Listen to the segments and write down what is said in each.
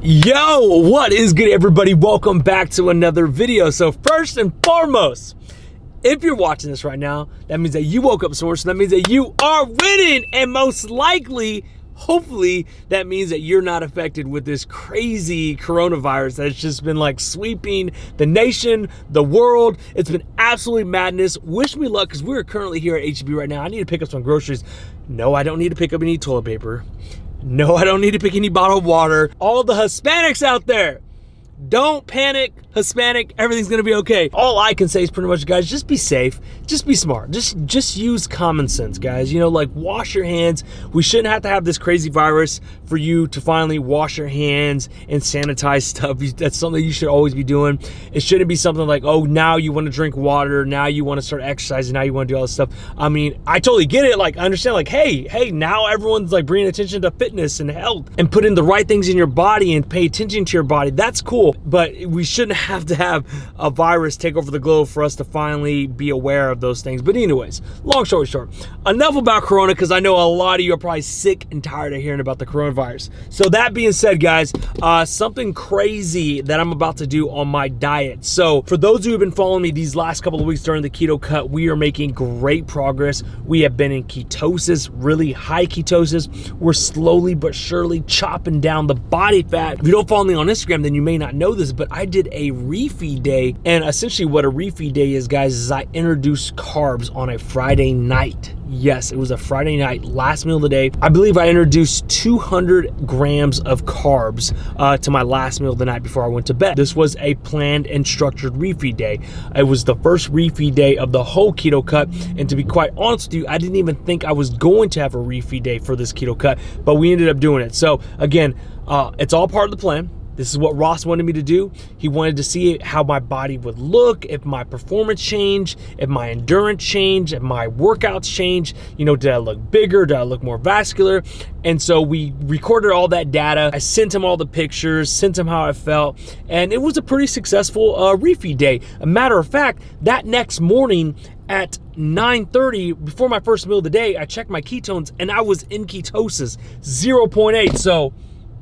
Yo, what is good, everybody? Welcome back to another video. So first and foremost, if you're watching this right now, that means that you woke up sore, so that means that you are winning, and most likely, hopefully, that means that you're not affected with this crazy coronavirus that's just been like sweeping the nation, the world. It's been absolutely madness. Wish me luck, because we're currently here at H-E-B right now. I need to pick up some groceries. No, I don't need to pick up any toilet paper. No, I don't need to pick any bottled water. All the Hispanics out there, don't panic, Hispanic, everything's gonna be okay. All I can say is pretty much, guys, just be safe, just be smart, just use common sense, guys. You know, like, wash your hands. We shouldn't have to have this crazy virus for you to finally wash your hands and sanitize stuff. That's something you should always be doing. It shouldn't be something like, oh, now you want to drink water, now you want to start exercising, now you want to do all this stuff. I mean, I totally get it. Like, I understand, like, hey, now everyone's like bringing attention to fitness and health and putting the right things in your body and pay attention to your body. That's cool, but we shouldn't have to have a virus take over the globe for us to finally be aware of those things. But anyways, long story short, enough about Corona, because I know a lot of you are probably sick and tired of hearing about the coronavirus. So that being said, guys, something crazy that I'm about to do on my diet. So for those who have been following me these last couple of weeks during the keto cut, we are making great progress. We have been in ketosis, really high ketosis. We're slowly but surely chopping down the body fat. If you don't follow me on Instagram, then you may not know this, but I did a refeed day. And essentially what a refeed day is, guys, is I introduced carbs on a Friday night. Yes, it was a Friday night, last meal of the day. I believe I introduced 200 grams of carbs to my last meal the night before I went to bed. This was a planned and structured refeed day. It was the first refeed day of the whole keto cut. And to be quite honest with you, I didn't even think I was going to have a refeed day for this keto cut, but we ended up doing it. So again, it's all part of the plan. This is what Ross wanted me to do. He wanted to see how my body would look, if my performance changed, if my endurance changed, if my workouts changed. You know, did I look bigger? Did I look more vascular? And so we recorded all that data. I sent him all the pictures, sent him how I felt, and it was a pretty successful refeed day. A matter of fact, that next morning at 9:30, before my first meal of the day, I checked my ketones and I was in ketosis, 0.8. So,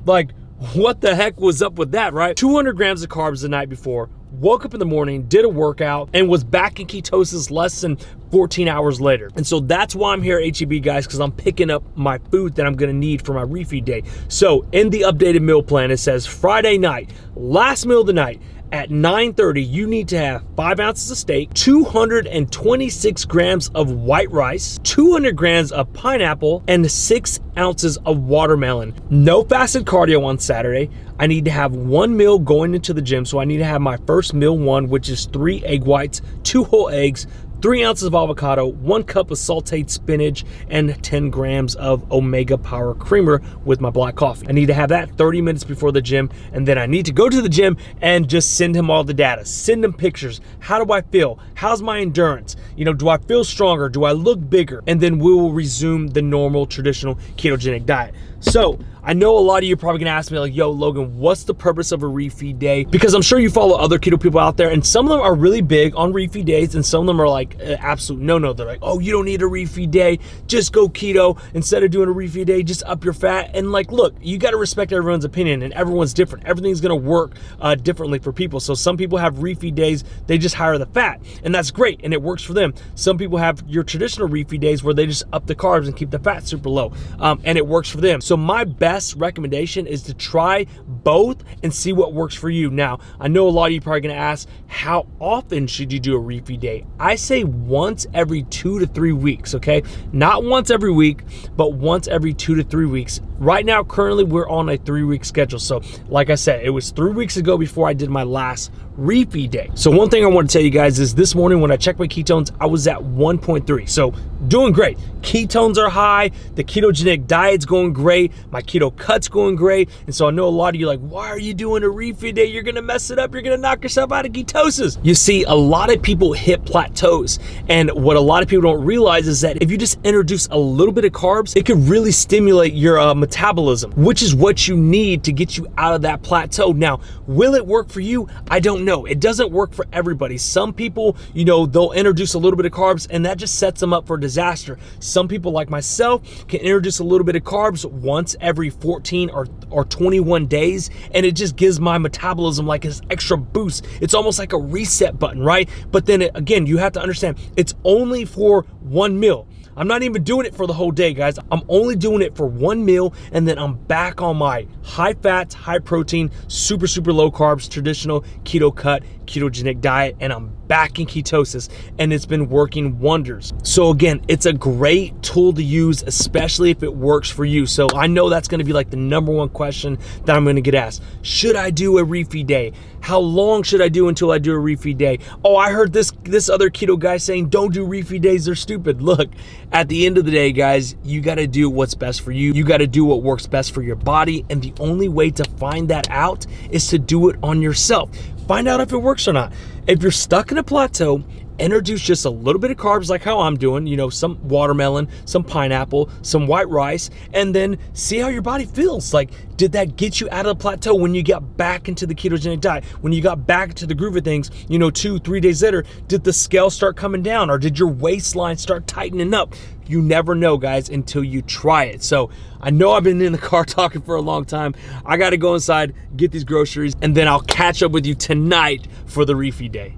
like, what the heck was up with that, right? 200 grams of carbs the night before, woke up in the morning, did a workout, and was back in ketosis less than 14 hours later. And so that's why I'm here at H-E-B, guys, because I'm picking up my food that I'm gonna need for my refeed day. So in the updated meal plan, it says Friday night, last meal of the night, at 9:30, you need to have 5 ounces of steak, 226 grams of white rice, 200 grams of pineapple, and 6 ounces of watermelon. No fasted cardio on Saturday. I need to have 1 meal going into the gym. So I need to have my first meal 1, which is 3 egg whites, 2 whole eggs, 3 ounces of avocado, 1 cup of sauteed spinach, and 10 grams of Omega Power Creamer with my black coffee. I need to have that 30 minutes before the gym, and then I need to go to the gym and just send him all the data. Send him pictures. How do I feel? How's my endurance? You know, do I feel stronger? Do I look bigger? And then we will resume the normal traditional ketogenic diet. So I know a lot of you are probably gonna ask me, like, yo, Logan, what's the purpose of a refeed day? Because I'm sure you follow other keto people out there, and some of them are really big on refeed days, and some of them are like absolute no. They're like, oh, you don't need a refeed day, just go keto. Instead of doing a refeed day, just up your fat. And like, look, you gotta respect everyone's opinion, and everyone's different. Everything's gonna work differently for people. So some people have refeed days, they just hire the fat, and that's great, and it works for them. Some people have your traditional refeed days where they just up the carbs and keep the fat super low, and it works for them. So my best recommendation is to try both and see what works for you. Now, I know a lot of you are probably gonna ask, how often should you do a refeed day? I say once every 2 to 3 weeks, okay? Not once every week, but once every 2 to 3 weeks. Right now, currently, we're on a 3-week schedule. So like I said, it was 3 weeks ago before I did my last refeed day. So one thing I want to tell you guys is this morning when I checked my ketones, I was at 1.3. So doing great. Ketones are high. The ketogenic diet's going great. My keto cut's going great. And so I know a lot of you are like, why are you doing a refeed day? You're going to mess it up. You're going to knock yourself out of ketosis. You see, a lot of people hit plateaus. And what a lot of people don't realize is that if you just introduce a little bit of carbs, it could really stimulate your metabolism, which is what you need to get you out of that plateau. Now, will it work for you? I don't know. It doesn't work for everybody. Some people, you know, they'll introduce a little bit of carbs and that just sets them up for disaster. Some people like myself can introduce a little bit of carbs once every 14 or 21 days, and it just gives my metabolism like this extra boost. It's almost like a reset button, right? But then again, you have to understand, it's only for one meal. I'm not even doing it for the whole day, guys. I'm only doing it for one meal, and then I'm back on my high fats, high protein, super low carbs, traditional keto cut, ketogenic diet, and I'm back in ketosis, and it's been working wonders. So again, it's a great tool to use, especially if it works for you. So I know that's gonna be like the number one question that I'm gonna get asked. Should I do a refeed day? How long should I do until I do a refeed day? Oh, I heard this other keto guy saying don't do refeed days, they're stupid. Look, at the end of the day, guys, you gotta do what's best for you. You gotta do what works best for your body, and the only way to find that out is to do it on yourself. Find out if it works or not. If you're stuck in a plateau, introduce just a little bit of carbs like how I'm doing, you know, some watermelon, some pineapple, some white rice, and then see how your body feels. Like, did that get you out of the plateau when you got back into the ketogenic diet? When you got back to the groove of things, you know, 2-3 days later, did the scale start coming down, or did your waistline start tightening up? You never know, guys, until you try it. So I know I've been in the car talking for a long time. I gotta go inside, get these groceries, and then I'll catch up with you tonight for the refeed day.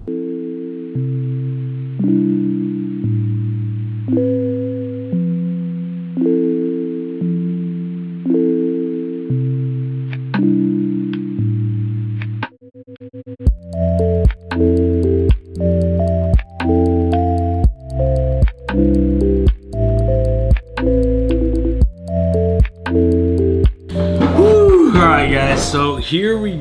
So here we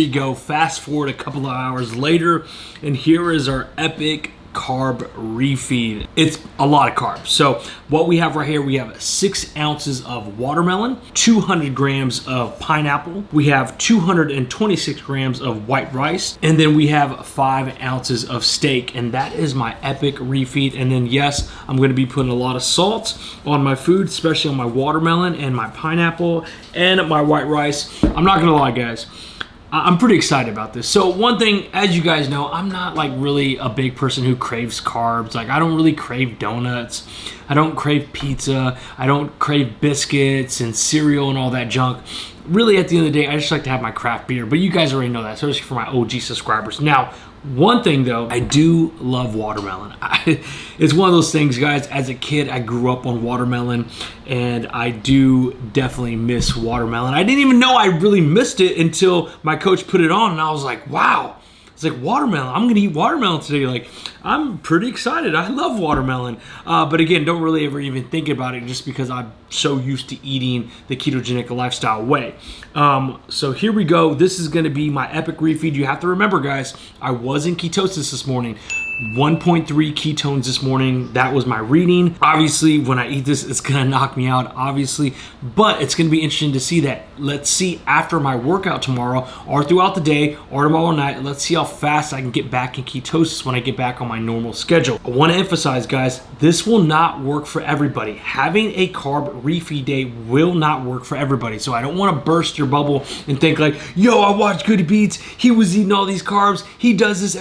go. Fast forward a couple of hours later, and here is our epic carb refeed. It's a lot of carbs. So what we have right here, we have 6 ounces of watermelon, 200 grams of pineapple, we have 226 grams of white rice, and then we have 5 ounces of steak, and that is my epic refeed. And then yes, I'm going to be putting a lot of salt on my food, especially on my watermelon and my pineapple and my white rice. I'm not gonna lie, guys, I'm pretty excited about this. So one thing, as you guys know, I'm not like really a big person who craves carbs. Like, I don't really crave donuts. I don't crave pizza. I don't crave biscuits and cereal and all that junk. Really, at the end of the day, I just like to have my craft beer. But you guys already know that, especially for my OG subscribers. Now, one thing though, I do love watermelon. It's one of those things, guys, as a kid, I grew up on watermelon, and I do definitely miss watermelon. I didn't even know I really missed it until my coach put it on, and I was like, wow. It's like, watermelon, I'm gonna eat watermelon today. Like, I'm pretty excited. I love watermelon. But again, don't really ever even think about it, just because I'm so used to eating the ketogenic lifestyle way. So here we go. This is gonna be my epic refeed. You have to remember, guys, I was in ketosis this morning. 1.3 ketones this morning. That was my reading. Obviously, when I eat this, it's gonna knock me out, obviously, but it's gonna be interesting to see that. Let's see after my workout tomorrow, or throughout the day, or tomorrow night, let's see how fast I can get back in ketosis when I get back on my normal schedule. I wanna emphasize, guys, this will not work for everybody. Having a carb refeed day will not work for everybody. So I don't wanna burst your bubble and think like, yo, I watched Goody Beats, he was eating all these carbs, he does this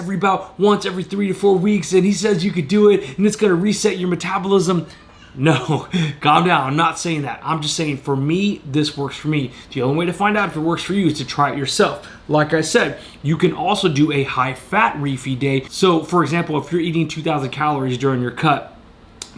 once every 3 to 4 weeks, and he says you could do it and it's gonna reset your metabolism. No, calm down. I'm not saying that. I'm just saying, for me, this works for me. The only way to find out if it works for you is to try it yourself. Like I said, you can also do a high fat refeed day. So for example, if you're eating 2,000 calories during your cut,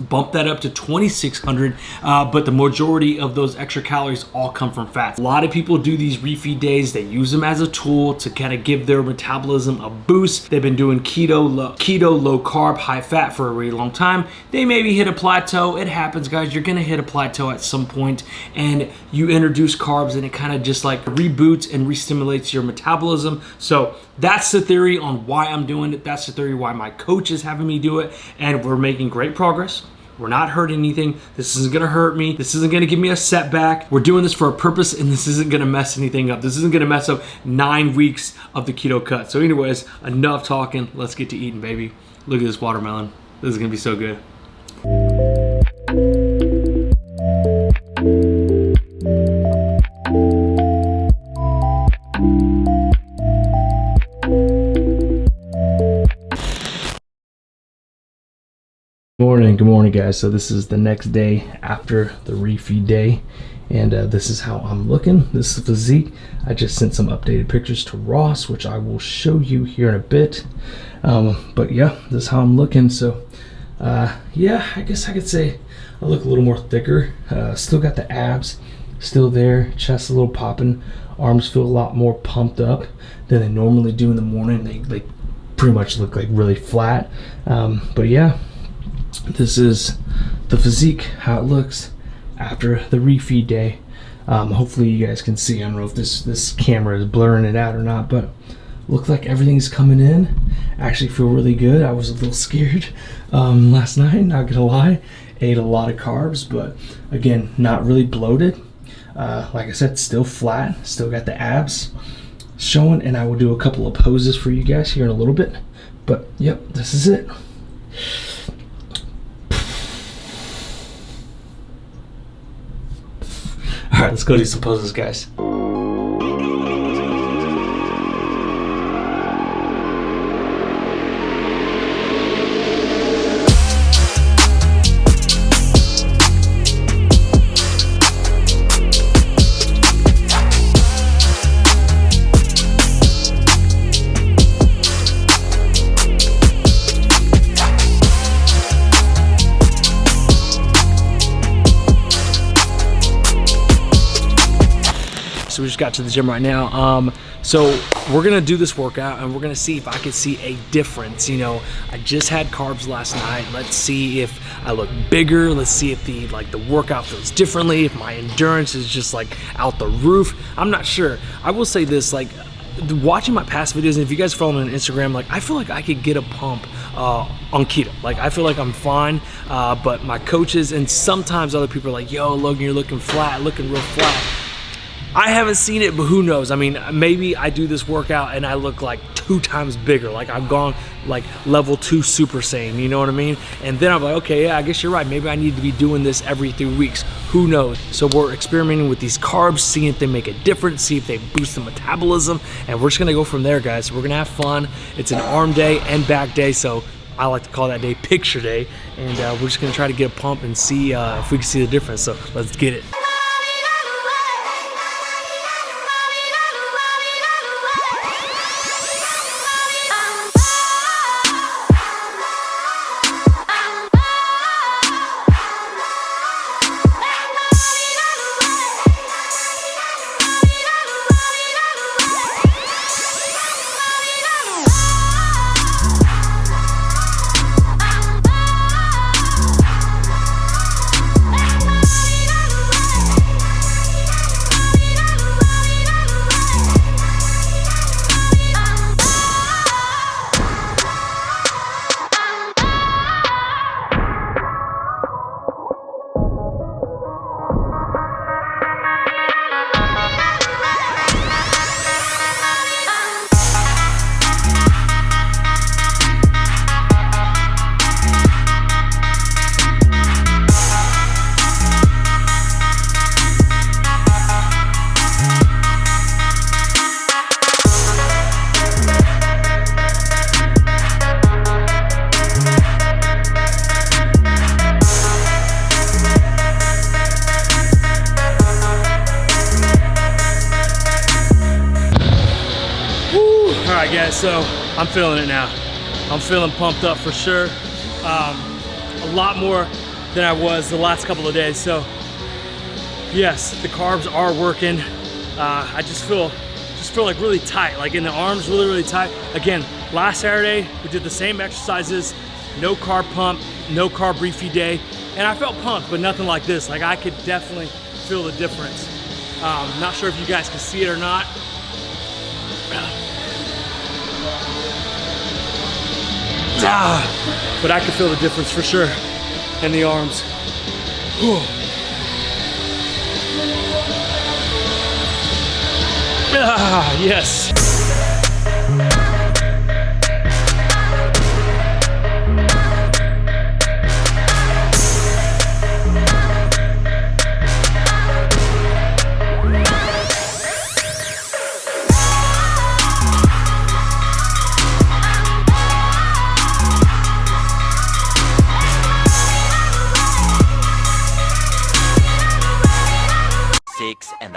bump that up to 2,600, but the majority of those extra calories all come from fats. A lot of people do these refeed days. They use them as a tool to kind of give their metabolism a boost. They've been doing keto, low carb, high fat for a really long time. They maybe hit a plateau. It happens, guys. You're gonna hit a plateau at some point, and you introduce carbs, and it kind of just like reboots and re-stimulates your metabolism. So that's the theory on why I'm doing it. That's the theory why my coach is having me do it, and we're making great progress. We're not hurting anything. This isn't gonna hurt me. This isn't gonna give me a setback. We're doing this for a purpose, and this isn't gonna mess anything up. This isn't gonna mess up 9 weeks of the keto cut. So anyways, enough talking. Let's get to eating, baby. Look at this watermelon. This is gonna be so good. Good morning guys. So this is the next day after the refeed day, and this is how I'm looking. This is physique. I just sent some updated pictures to Ross, which I will show you here in a bit. But yeah, this is how I'm looking. So yeah, I guess I could say I look a little more thicker. Still got the abs still there, chest a little popping, arms feel a lot more pumped up than they normally do in the morning. They pretty much look like really flat. But yeah, this is the physique, how it looks after the refeed day. Hopefully you guys can see. I don't know if this camera is blurring it out or not, but looks like everything's coming in. I actually feel really good. I was a little scared last night, not gonna lie. Ate a lot of carbs, but again, not really bloated. Like I said, still flat, still got the abs showing, and I will do a couple of poses for you guys here in a little bit. But yep, this is it. All right, let's go do some poses, guys. So we just got to the gym right now. So we're gonna do this workout and we're gonna see if I can see a difference. You know, I just had carbs last night. Let's see if I look bigger. Let's see if the workout feels differently, if my endurance is just like out the roof. I'm not sure. I will say this, like watching my past videos, and if you guys follow me on Instagram, like I feel like I could get a pump on keto. Like I feel like I'm fine, but my coaches and sometimes other people are like, yo, Logan, you're looking flat, looking real flat. I haven't seen it, but who knows? I mean, maybe I do this workout and I look like 2 times bigger. Like I've gone like level 2 Super Saiyan, you know what I mean? And then I'm like, okay, yeah, I guess you're right. Maybe I need to be doing this every 3 weeks. Who knows? So we're experimenting with these carbs, seeing if they make a difference, see if they boost the metabolism, and we're just gonna go from there, guys. We're gonna have fun. It's an arm day and back day, so I like to call that day picture day. And we're just gonna try to get a pump and see if we can see the difference. So let's get it. All right, guys, so I'm feeling it now. I'm feeling pumped up for sure. A lot more than I was the last couple of days. So yes, the carbs are working. I just feel like really tight, like in the arms, really tight. Again, last Saturday, we did the same exercises, no carb pump, no carb refeed day, and I felt pumped, but nothing like this. Like I could definitely feel the difference. Not sure if you guys can see it or not. But I can feel the difference for sure in the arms. Whew. Yes.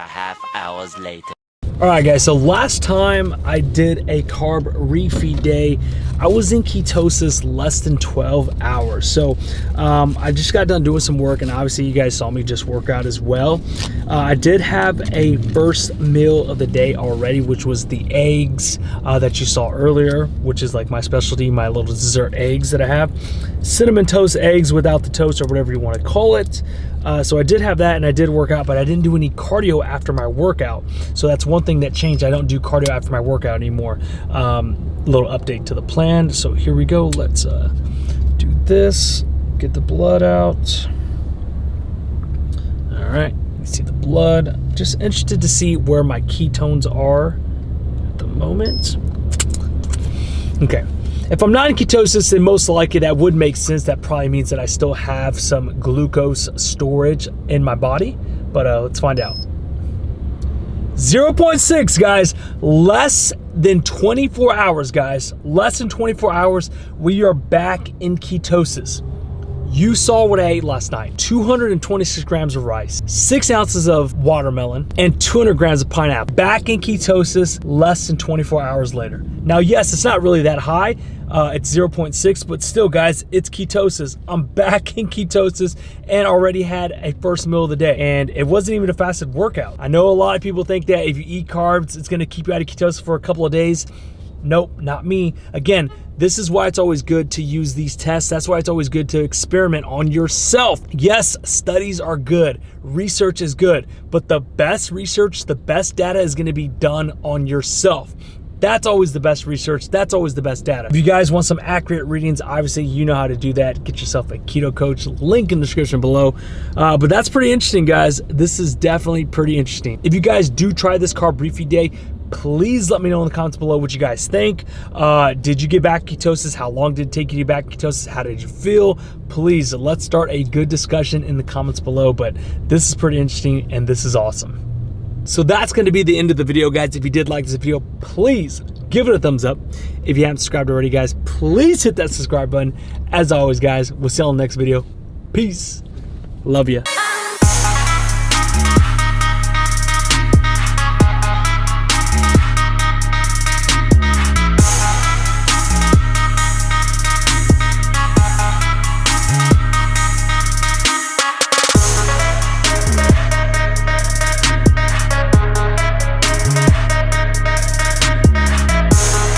2.5 hours later. All right, guys, so last time I did a carb refeed day, I was in ketosis less than 12 hours. So I just got done doing some work, and obviously you guys saw me just work out as well. I did have a first meal of the day already, which was the eggs that you saw earlier, which is like my specialty, my little dessert eggs that I have. Cinnamon toast eggs without the toast, or whatever you want to call it. So I did have that, and I did work out, but I didn't do any cardio after my workout. So that's one thing that changed. I don't do cardio after my workout anymore. Little update to the plan. So here we go. Let's do this. Get the blood out. All right, you see the blood. Just interested to see where my ketones are at the moment. Okay. If I'm not in ketosis, then most likely that would make sense. That probably means that I still have some glucose storage in my body, but let's find out. 0.6, guys, less than 24 hours, guys. Less than 24 hours, we are back in ketosis. You saw what I ate last night. 226 grams of rice, 6 ounces of watermelon, and 200 grams of pineapple. Back in ketosis less than 24 hours later. Now, yes, it's not really that high. It's 0.6, but still, guys, it's ketosis. I'm back in ketosis and already had a first meal of the day. And it wasn't even a fasted workout. I know a lot of people think that if you eat carbs, it's gonna keep you out of ketosis for a couple of days. Nope, not me. Again, this is why it's always good to use these tests. That's why it's always good to experiment on yourself. Yes, studies are good. Research is good. But the best research, the best data is going to be done on yourself. That's always the best research. That's always the best data. If you guys want some accurate readings, obviously you know how to do that. Get yourself a keto coach, link in the description below. But that's pretty interesting, guys. This is definitely pretty interesting. If you guys do try this carb refeed day, please let me know in the comments below what you guys think. Did you get back ketosis? How long did it take you to get back ketosis? How did you feel? Please, let's start a good discussion in the comments below. But this is pretty interesting and this is awesome. So that's going to be the end of the video, guys. If you did like this video, please give it a thumbs up. If you haven't subscribed already, guys, please hit that subscribe button. As always, guys, we'll see you on the next video. Peace. Love ya.